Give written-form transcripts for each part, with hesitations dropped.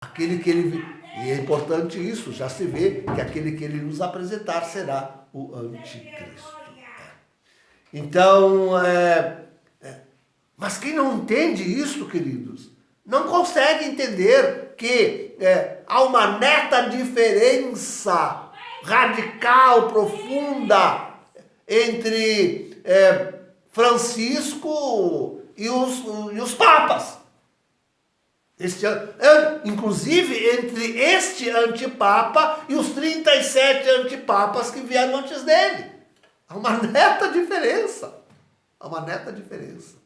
aquele que ele... E é importante isso, já se vê que aquele que ele nos apresentar será o anticristo. Então, mas quem não entende isso, queridos, não consegue entender que há uma neta diferença radical, profunda, entre Francisco e os papas. Inclusive entre este antipapa e os 37 antipapas que vieram antes dele. Há uma neta diferença. Há uma neta diferença.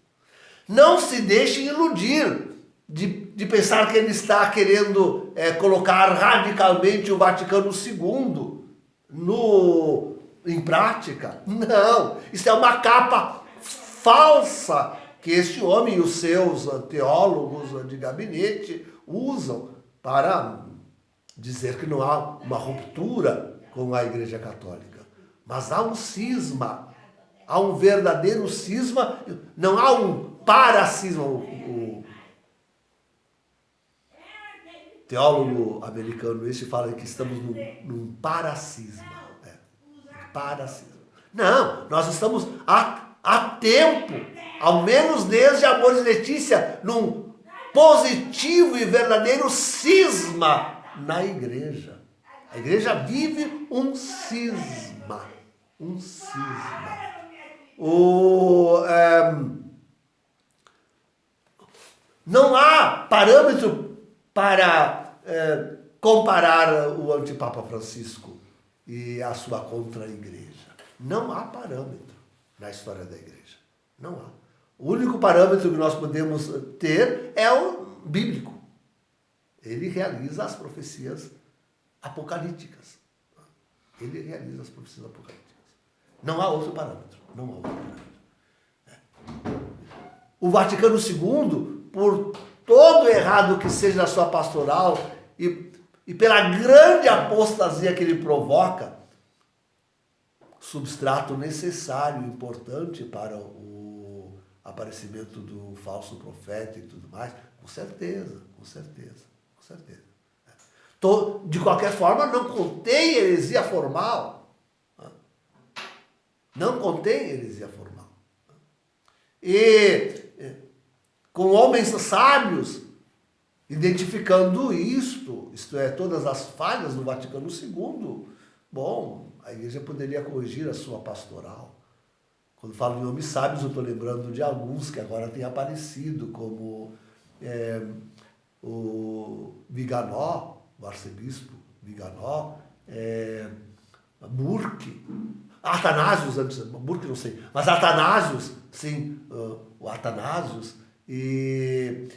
Não se deixe iludir de pensar que ele está querendo colocar radicalmente o Vaticano II em prática. Não, isso é uma capa falsa que este homem e os seus teólogos de gabinete usam para dizer que não há uma ruptura com a Igreja Católica. Mas há um cisma, há um verdadeiro cisma, não há um paracisma. O teólogo americano este fala que estamos num paracisma. Paracisma. Não, nós estamos há tempo, ao menos desde Amores e Letícia, num positivo e verdadeiro cisma na igreja. A igreja vive um cisma. Um cisma. Não há parâmetro para comparar o antipapa Francisco e a sua contra-igreja. Não há parâmetro na história da igreja. Não há. O único parâmetro que nós podemos ter é o bíblico. Ele realiza as profecias apocalípticas. Ele realiza as profecias apocalípticas. Não há outro parâmetro. Não há outro parâmetro. O Vaticano II, por todo errado que seja a sua pastoral e pela grande apostasia que ele provoca, substrato necessário, importante para o aparecimento do falso profeta e tudo mais, com certeza. De qualquer forma, não contém heresia formal. Não contém heresia formal. E com homens sábios, identificando isto é, todas as falhas do Vaticano II, bom, a igreja poderia corrigir a sua pastoral. Quando falo em homens sábios, eu estou lembrando de alguns que agora têm aparecido, como o Viganò, o arcebispo Viganò, Burke, Athanasius, antes, Burke não sei, mas Athanasius, sim, o Athanasius, e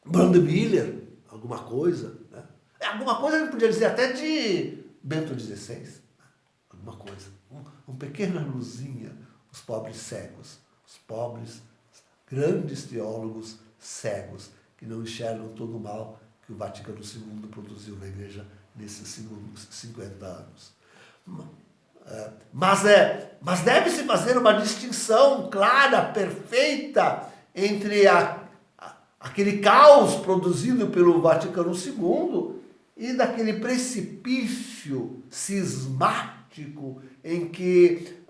Brandon Miller, alguma coisa, né? Alguma coisa que podia dizer até de Bento XVI, alguma coisa, uma pequena luzinha, os pobres cegos, os pobres grandes teólogos cegos, que não enxergam todo o mal que o Vaticano II produziu na igreja nesses 50 anos. Mas deve-se fazer uma distinção clara, perfeita, entre aquele caos produzido pelo Vaticano II e daquele precipício cismático em que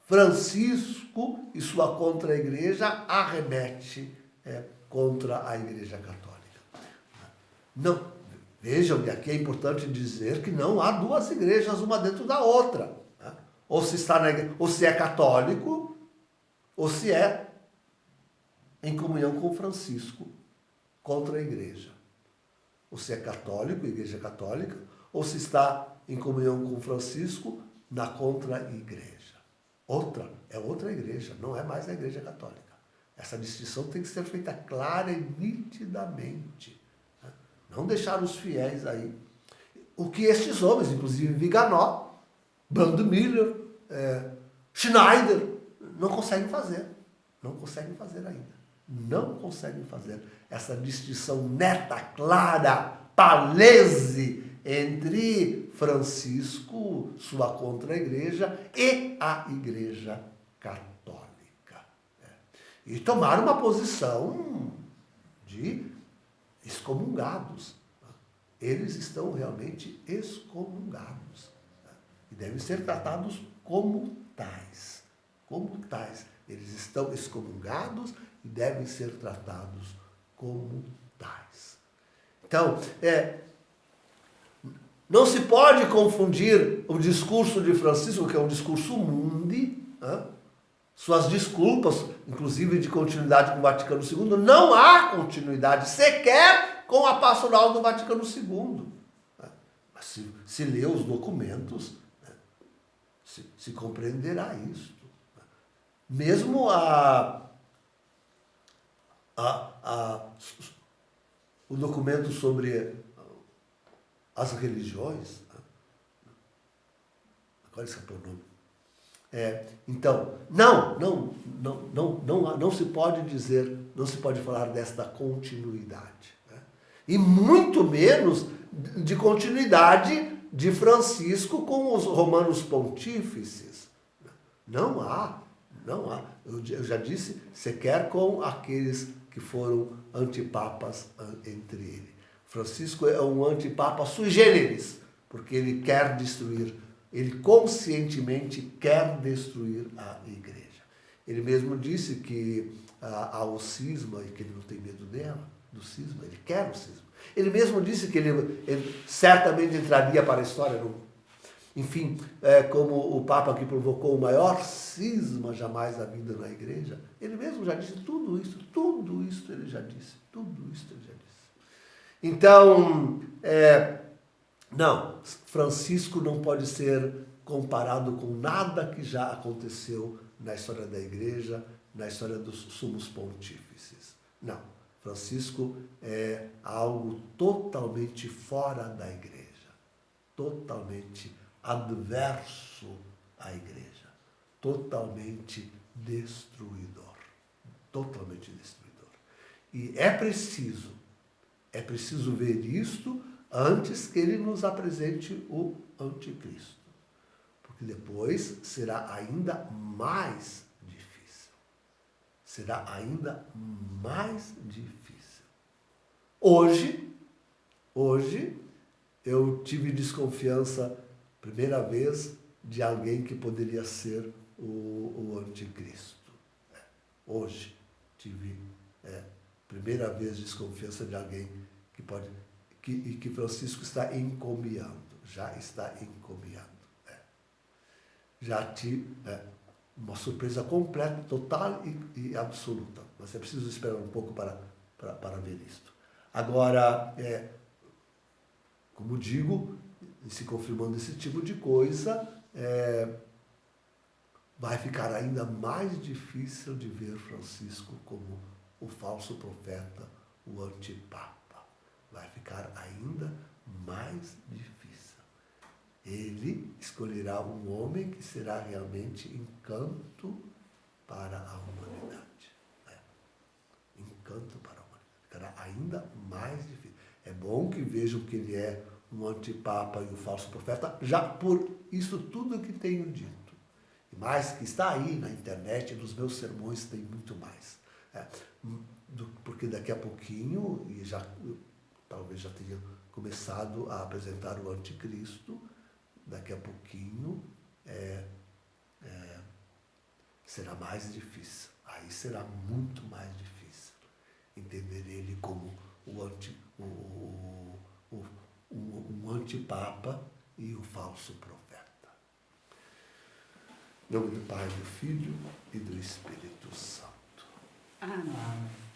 Francisco e sua contra-igreja arremete contra a Igreja Católica. Não, vejam que aqui é importante dizer que não há duas igrejas uma dentro da outra. Né? Ou se é católico, ou se é em comunhão com Francisco contra a igreja. Ou se é católico, igreja católica, ou se está em comunhão com Francisco na contra-igreja. É outra igreja, não é mais a igreja católica. Essa distinção tem que ser feita clara e nitidamente. Né? Não deixar os fiéis aí. O que estes homens, inclusive Viganò, Brandon Miller, Schneider, não conseguem fazer. Não conseguem fazer ainda. Não conseguem fazer essa distinção neta, clara, palese entre Francisco, sua contra-igreja, e a Igreja Católica. E tomar uma posição de excomungados. Eles estão realmente excomungados. E devem ser tratados como tais. Como tais. Eles estão excomungados e devem ser tratados como tais. Então, não se pode confundir o discurso de Francisco, que é um discurso mundi, suas desculpas, inclusive de continuidade com o Vaticano II, não há continuidade sequer com a pastoral do Vaticano II. Mas se lê os documentos, se compreenderá isso. Mesmo o documento sobre as religiões, agora escapou o nome. Então, não se pode dizer, não se pode falar desta continuidade. E muito menos de continuidade de Francisco com os romanos pontífices. Não há. Eu já disse, sequer com aqueles que foram antipapas entre ele. Francisco é um antipapa sui generis, porque ele quer destruir, ele conscientemente quer destruir a igreja. Ele mesmo disse que há o cisma e que ele não tem medo do cisma, ele quer o cisma. Ele mesmo disse que ele certamente entraria para a história, enfim, como o Papa que provocou o maior cisma jamais havido na igreja. Ele mesmo já disse tudo isso ele já disse, tudo isso ele já disse. Então, não, Francisco não pode ser comparado com nada que já aconteceu na história da igreja, na história dos sumos pontífices. Não, Francisco é algo totalmente fora da igreja, totalmente adverso à igreja, totalmente destruidor. E é preciso ver isto antes que ele nos apresente o anticristo, porque depois será ainda mais difícil. Hoje eu tive desconfiança, primeira vez, de alguém que poderia ser o anticristo. Hoje tive primeira vez desconfiança de alguém que Francisco está encomiando, já está encomiando. Já tive uma surpresa completa, total e absoluta. Mas é preciso esperar um pouco para ver isto. Agora, como digo, se confirmando esse tipo de coisa, vai ficar ainda mais difícil de ver Francisco como o falso profeta, o antipapa. Vai ficar ainda mais difícil. Ele escolherá um homem que será realmente encanto para a humanidade. Encanto para a humanidade. Ficará ainda mais difícil. É bom que vejam que ele é um antipapa e um falso profeta, já por isso tudo que tenho dito. E mais que está aí na internet, nos meus sermões tem muito mais. Porque daqui a pouquinho, e talvez já tenha começado a apresentar o anticristo, daqui a pouquinho será mais difícil. Aí será muito mais difícil entender ele como um antipapa e o falso profeta. Em nome do Pai, do Filho e do Espírito Santo. Amém.